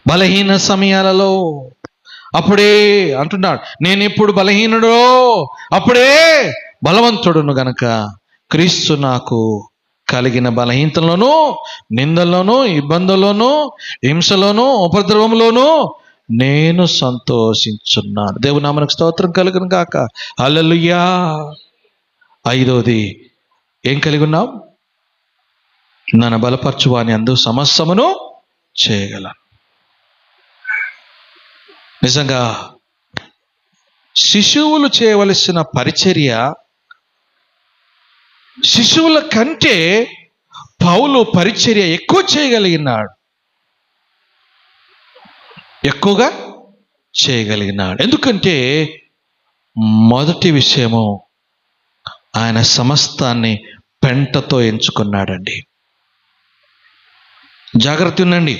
బలహీన సమయాలలో అప్పుడే అంటున్నాడు, నేను ఎప్పుడు బలహీనుడో అప్పుడే బలవంతుడును గనక క్రీస్తు నాకు కలిగిన బలహీనతలోను, నిందల్లోనూ, ఇబ్బందుల్లోనూ, హింసలోనూ, ఉపద్రవంలోనూ నేను సంతోషించున్నాను. దేవుని నామమునకు స్తోత్రం కలుగును గాక. హల్లెలూయా. ఐదవది ఏం కలిగి ఉన్నాం? నన్ను బలపరచువాని అందు సమస్తమును చేయగలను. నిజంగా శిశువులు చేయవలసిన పరిచర్య శిశువుల కంటే పౌలు పరిచర్య ఎక్కువ చేయగలిగినాడు, ఎక్కువగా చేయగలిగినాడు. ఎందుకంటే మొదటి విషయము, ఆయన సమస్తాన్ని పెంటతో ఎంచుకున్నాడండి. జాగ్రత్త ఉండండి.